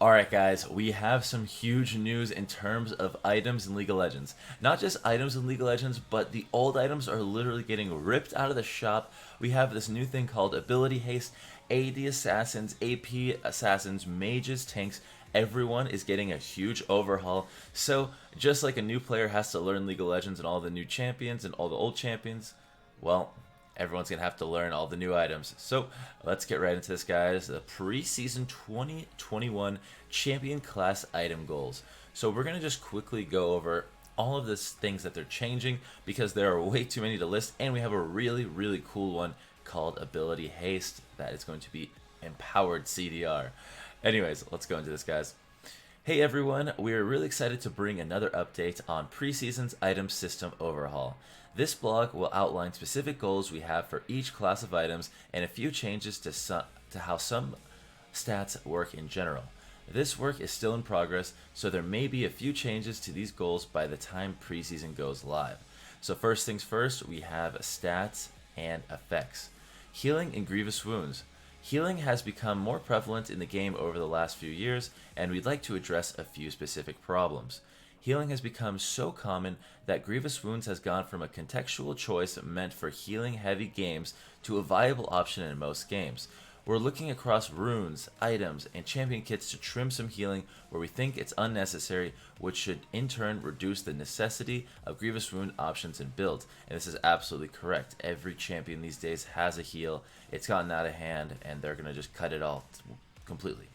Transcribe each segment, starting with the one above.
Alright guys, we have some huge news in terms of items in League of Legends. Not just items in League of Legends, but the old items are literally getting ripped out of the shop. We have this new thing called Ability Haste, AD Assassins, AP Assassins, Mages, Tanks. Everyone is getting a huge overhaul. So, just like a new player has to learn League of Legends and all the new champions and all the old champions, well, everyone's going to have to learn all the new items. So let's get right into this, guys. The preseason 2021 champion class item goals. So we're going to just quickly go over all of these things that they're changing because there are way too many to list, and we have a really cool one called Ability Haste that is going to be empowered CDR. Anyways, let's go into this, guys. Hey everyone, we are really excited to bring another update on preseason's item system overhaul. This blog will outline specific goals we have for each class of items and a few changes to how some stats work in general. This work is still in progress, so there may be a few changes to these goals by the time preseason goes live. So first things first, we have stats and effects. Healing and grievous wounds. Healing has become more prevalent in the game over the last few years, and we'd like to address a few specific problems. Healing has become so common that Grievous Wounds has gone from a contextual choice meant for healing heavy games to a viable option in most games. We're looking across runes, items, and champion kits to trim some healing where we think it's unnecessary, which should in turn reduce the necessity of Grievous Wound options in builds. And this is absolutely correct. Every champion these days has a heal. It's gotten out of hand, and they're going to just cut it all completely.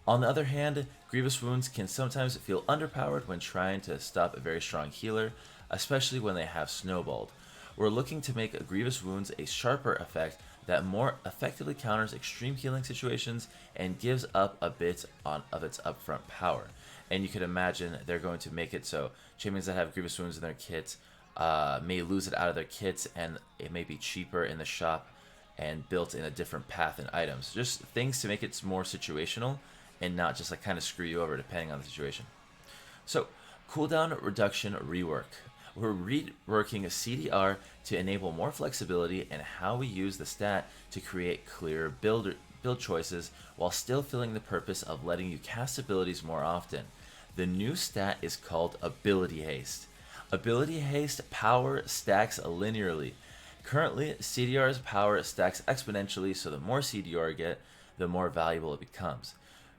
On the other hand, Grievous Wounds can sometimes feel underpowered when trying to stop a very strong healer, especially when they have snowballed. We're looking to make Grievous Wounds a sharper effect that more effectively counters extreme healing situations and gives up a bit of its upfront power. And you can imagine they're going to make it so champions that have Grievous Wounds in their kits may lose it out of their kits, and it may be cheaper in the shop and built in a different path in items. Just things to make it more situational and not just like kind of screw you over depending on the situation. So, cooldown reduction rework. We're reworking a CDR to enable more flexibility in how we use the stat to create clearer build choices while still filling the purpose of letting you cast abilities more often. The new stat is called Ability Haste. Ability Haste power stacks linearly. Currently, CDR's power stacks exponentially, so the more CDR you get, the more valuable it becomes.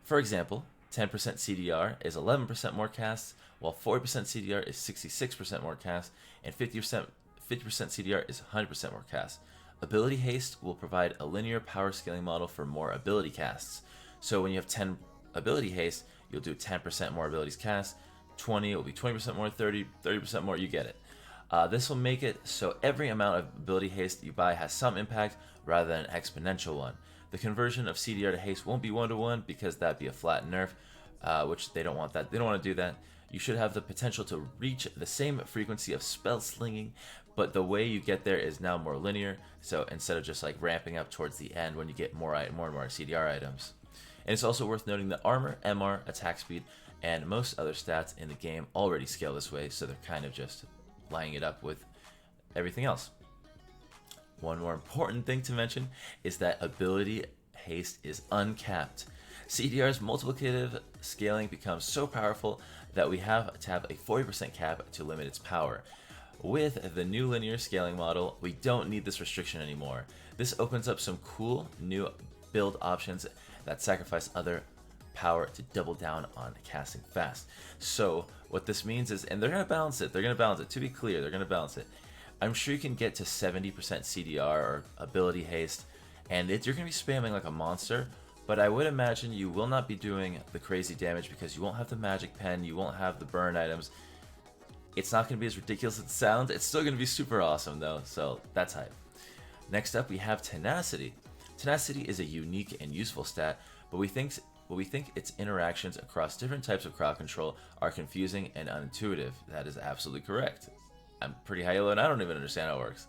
For example, 10% CDR is 11% more casts, while 40% CDR is 66% more casts, and 50% CDR is 100% more casts. Ability Haste will provide a linear power scaling model for more ability casts. So when you have 10 Ability Haste, you'll do 10% more abilities cast, 20 it will be 20% more, 30% more, you get it. This will make it so every amount of Ability Haste you buy has some impact rather than an exponential one. The conversion of CDR to haste won't be 1-to-1 because that'd be a flat nerf, which they don't want that. They don't want to do that. You should have the potential to reach the same frequency of spell slinging, but the way you get there is now more linear. So instead of just like ramping up towards the end when you get more and more CDR items. And it's also worth noting that armor, MR, attack speed, and most other stats in the game already scale this way, so they're kind of just lining it up with everything else. One more important thing to mention is that Ability Haste is uncapped. CDR's multiplicative scaling becomes so powerful that we have to have a 40% cap to limit its power. With the new linear scaling model, we don't need this restriction anymore. This opens up some cool new build options that sacrifice other power to double down on casting fast. So what this means is, and they're going to balance it, to be clear, they're going to balance it. I'm sure you can get to 70% CDR or Ability Haste, and you're going to be spamming like a monster, but I would imagine you will not be doing the crazy damage because you won't have the magic pen, you won't have the burn items. It's not going to be as ridiculous as it sounds. It's still going to be super awesome though, so that's hype. Next up, we have Tenacity. Tenacity is a unique and useful stat, but we think its interactions across different types of crowd control are confusing and unintuitive. That is absolutely correct. I'm pretty high elo and I don't even understand how it works.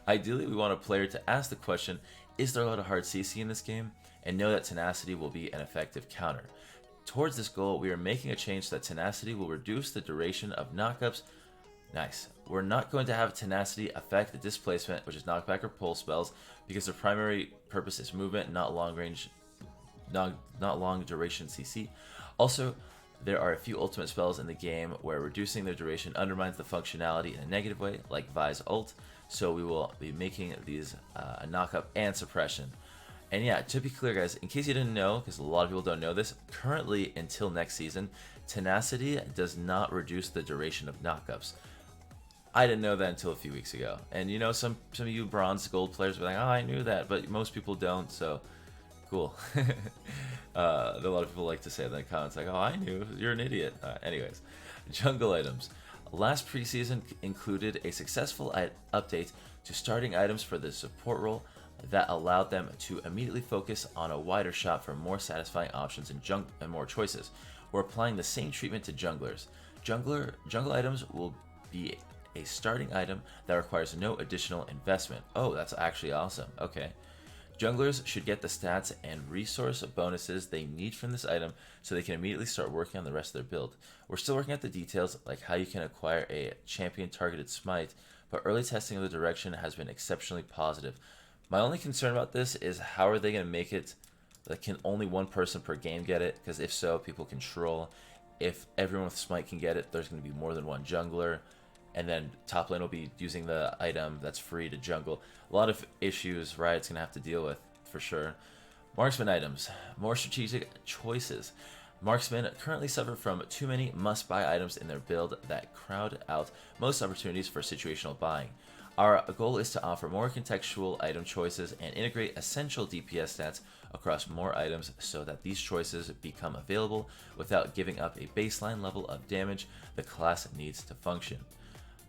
Ideally, we want a player to ask the question, is there a lot of hard CC in this game? And know that Tenacity will be an effective counter. Towards this goal, we are making a change so that Tenacity will reduce the duration of knockups. Nice. We're not going to have Tenacity affect the displacement, which is knockback or pull spells, because their primary purpose is movement, not long range not long duration CC. Also, there are a few ultimate spells in the game where reducing their duration undermines the functionality in a negative way, like Vi's ult, so we will be making these a knockup and suppression. And yeah, to be clear guys, in case you didn't know, because a lot of people don't know this, currently until next season, Tenacity does not reduce the duration of knockups. I didn't know that until a few weeks ago. And you know, some of you bronze gold players were like, oh, I knew that, but most people don't, so cool. A lot of people like to say that in the comments, like, oh, I knew, you're an idiot. Anyways, jungle items. Last preseason included a successful update to starting items for the support role that allowed them to immediately focus on a wider shot for more satisfying options and more choices. We're applying the same treatment to junglers. Jungle items will be a starting item that requires no additional investment. Oh, that's actually awesome. Okay. Junglers should get the stats and resource bonuses they need from this item so they can immediately start working on the rest of their build. We're still working out the details, like how you can acquire a champion targeted smite, but early testing of the direction has been exceptionally positive. My only concern about this is how are they going to make it like can only one person per game get it? Because if so, people can troll. If everyone with smite can get it, there's going to be more than one jungler. And then top lane will be using the item that's free to jungle. A lot of issues Riot's going to have to deal with, for sure. Marksman items. More strategic choices. Marksmen currently suffer from too many must-buy items in their build that crowd out most opportunities for situational buying. Our goal is to offer more contextual item choices and integrate essential DPS stats across more items so that these choices become available without giving up a baseline level of damage the class needs to function.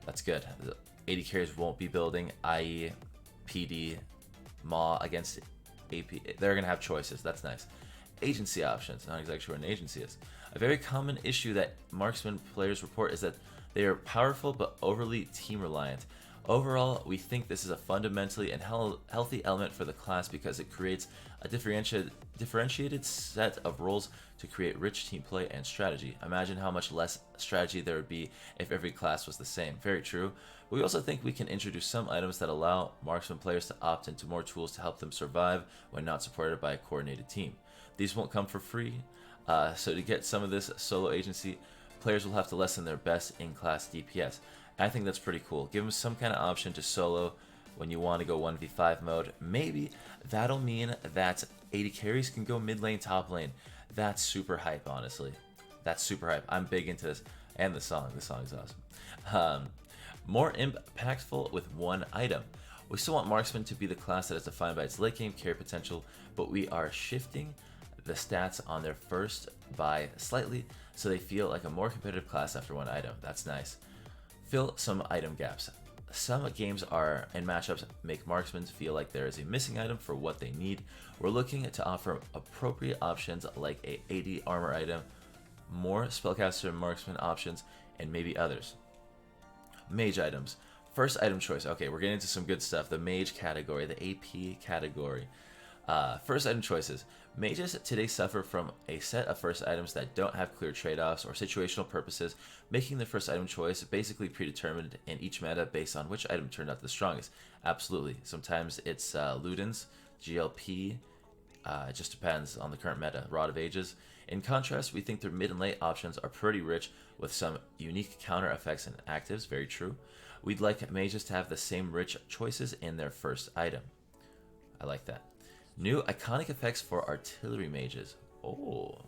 That's good. The AD carries won't be building, i.e. PD, Maw against AP. They're going to have choices. That's nice. Agency options. Not exactly sure what an agency is. A very common issue that marksman players report is that they are powerful but overly team reliant. Overall, we think this is a fundamentally and healthy element for the class because it creates a differentiated set of roles to create rich team play and strategy. Imagine how much less strategy there would be if every class was the same. Very true. But we also think we can introduce some items that allow marksman players to opt into more tools to help them survive when not supported by a coordinated team. These won't come for free, so to get some of this solo agency, players will have to lessen their best in-class DPS. I think that's pretty cool. Give them some kind of option to solo when you want to go 1v5 mode. Maybe that'll mean that AD carries can go mid lane, top lane. That's super hype, honestly. That's super hype. I'm big into this. And the song. The song is awesome. More impactful with one item. We still want Marksman to be the class that is defined by its late game carry potential, but we are shifting the stats on their first buy slightly so they feel like a more competitive class after one item. That's nice. Fill some item gaps. Some games and matchups make marksmen feel like there is a missing item for what they need. We're looking to offer appropriate options like a AD armor item, more spellcaster and marksman options, and maybe others. Mage items. First item choice. Okay, we're getting into some good stuff. The mage category, the AP category. First item choices. Mages today suffer from a set of first items that don't have clear trade-offs or situational purposes, making the first item choice basically predetermined in each meta based on which item turned out the strongest. Absolutely. Sometimes it's Ludens, GLP, it just depends on the current meta, Rod of Ages. In contrast, we think their mid and late options are pretty rich with some unique counter effects and actives, very true. We'd like mages to have the same rich choices in their first item. I like that. New iconic effects for artillery mages. Oh,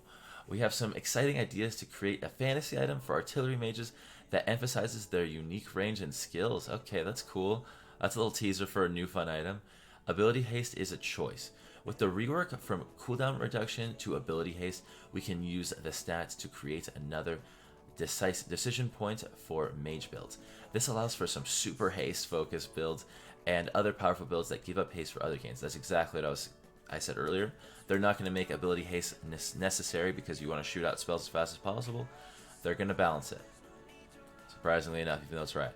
we have some exciting ideas to create a fantasy item for artillery mages that emphasizes their unique range and skills. Okay, that's cool. That's a little teaser for a new fun item. Ability Haste is a choice. With the rework from cooldown reduction to Ability Haste, we can use the stats to create another decision point for mage builds. This allows for some super haste focused builds and other powerful builds that give up haste for other games. That's exactly what I said earlier. They're not going to make ability haste necessary because you want to shoot out spells as fast as possible. They're going to balance it. Surprisingly enough, even though it's right.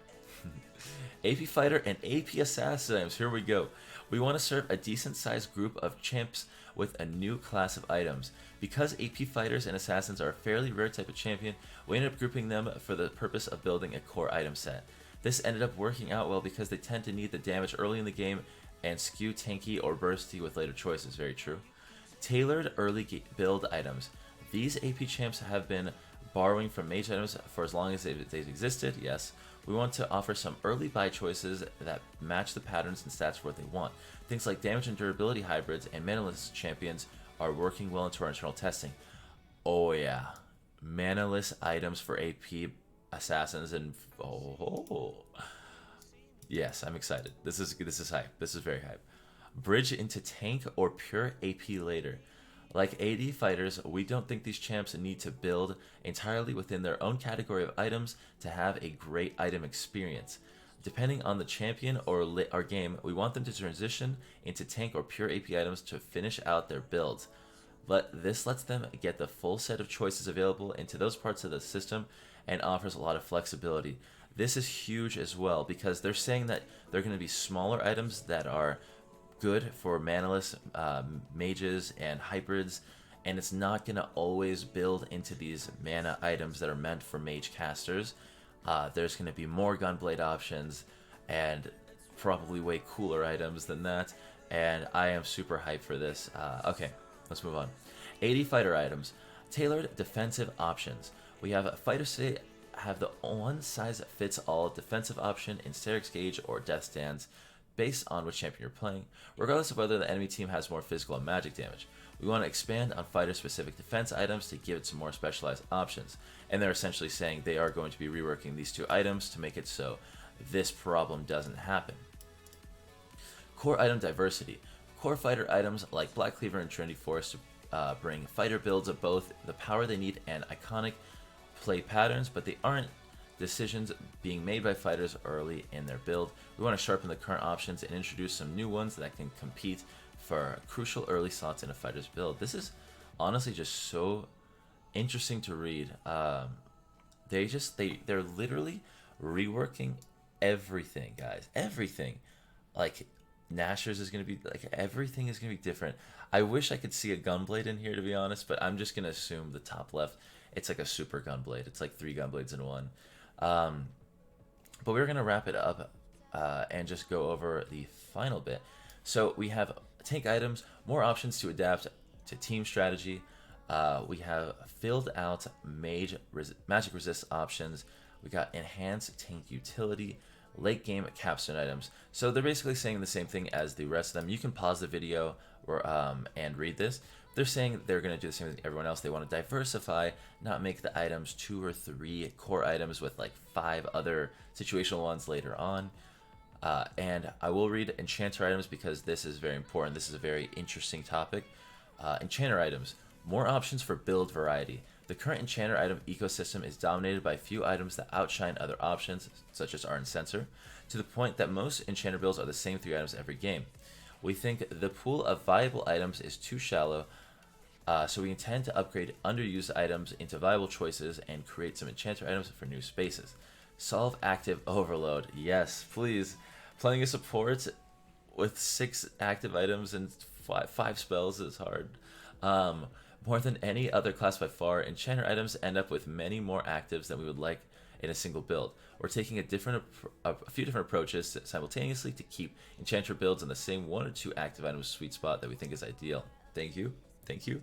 AP Fighter and AP Assassins. Here we go. We want to serve a decent sized group of champs with a new class of items. Because AP Fighters and Assassins are a fairly rare type of champion, we ended up grouping them for the purpose of building a core item set. This ended up working out well because they tend to need the damage early in the game and skew tanky or bursty with later choices. Very true. Tailored early build items. These AP champs have been borrowing from mage items for as long as they've existed, yes. We want to offer some early buy choices that match the patterns and stats for what they want. Things like damage and durability hybrids and manaless champions are working well into our internal testing. Oh yeah, manaless items for AP assassins and yes, I'm excited. This is hype. This is very hype. Bridge into tank or pure AP later. Like AD fighters, we don't think these champs need to build entirely within their own category of items to have a great item experience. Depending on the champion or our game, we want them to transition into tank or pure AP items to finish out their builds. But this lets them get the full set of choices available into those parts of the system and offers a lot of flexibility. This is huge as well because they're saying that they're going to be smaller items that are good for manaless mages and hybrids, and it's not going to always build into these mana items that are meant for mage casters. There's going to be more gunblade options and probably way cooler items than that, and I am super hyped for this. Okay, let's move on. 80 fighter items. Tailored defensive options. We have fighters today have the one-size-fits-all defensive option in Sterix Gauge or Death Stands, based on which champion you're playing, regardless of whether the enemy team has more physical and magic damage. We want to expand on fighter-specific defense items to give it some more specialized options, and they're essentially saying they are going to be reworking these two items to make it so this problem doesn't happen. Core item diversity. Core fighter items like Black Cleaver and Trinity Force bring fighter builds of both the power they need and iconic play patterns, but they aren't decisions being made by fighters early in their build. We want to sharpen the current options and introduce some new ones that can compete for crucial early slots in a fighter's build. This is honestly just so interesting to read. They're literally reworking everything, guys. Everything. Like Nashor's is gonna be like everything is gonna be different. I wish I could see a gunblade in here, to be honest, but I'm just gonna assume the top left. It's like a super gunblade. It's like 3 gunblades in one. But we're going to wrap it up and just go over the final bit. So we have tank items, more options to adapt to team strategy. We have filled out magic resist options. We got enhanced tank utility, late game capstone items. So they're basically saying the same thing as the rest of them. You can pause the video and read this. They're saying they're going to do the same as everyone else. They want to diversify, not make the items 2 or 3 core items with like 5 other situational ones later on. And I will read Enchanter Items because this is very important. This is a very interesting topic. Enchanter Items, more options for build variety. The current Enchanter item ecosystem is dominated by few items that outshine other options, such as Art and Censor, to the point that most Enchanter builds are the same 3 items every game. We think the pool of viable items is too shallow, so we intend to upgrade underused items into viable choices and create some Enchanter items for new spaces. Solve active overload. Yes, please. Playing a support with 6 active items and 5 spells is hard. More than any other class by far, Enchanter items end up with many more actives than we would like in a single build. We're taking a few different approaches simultaneously to keep Enchanter builds in the same 1 or 2 active items sweet spot that we think is ideal. Thank you. Thank you.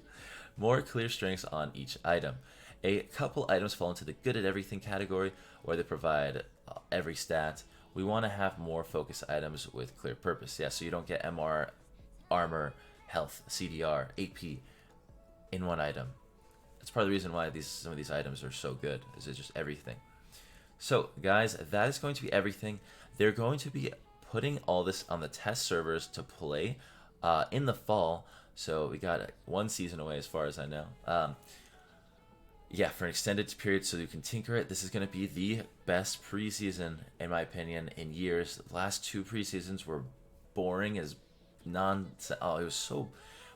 More clear strengths on each item. A couple items fall into the good at everything category where they provide every stat. We want to have more focus items with clear purpose. Yeah, so you don't get MR, armor, health, CDR, AP in one item. That's part of the reason why some of these items are so good, is it's just everything. So guys, that is going to be everything. They're going to be putting all this on the test servers to play in the fall. So we got 1 season away as far as I know. Yeah, for an extended period so you can tinker it. This is going to be the best preseason, in my opinion, in years. The last 2 preseasons were boring as it was so...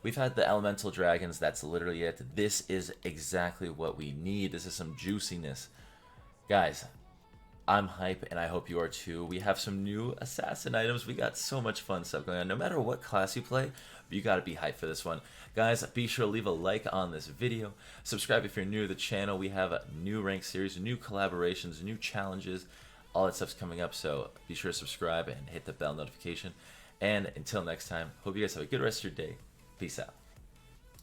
We've had the elemental dragons, that's literally it. This is exactly what we need. This is some juiciness. Guys, I'm hype, and I hope you are too. We have some new assassin items. We got so much fun stuff going on. No matter what class you play, you gotta be hyped for this one. Guys, be sure to leave a like on this video. Subscribe if you're new to the channel. We have a new rank series, new collaborations, new challenges. All that stuff's coming up, so be sure to subscribe and hit the bell notification. And until next time, hope you guys have a good rest of your day. Peace out.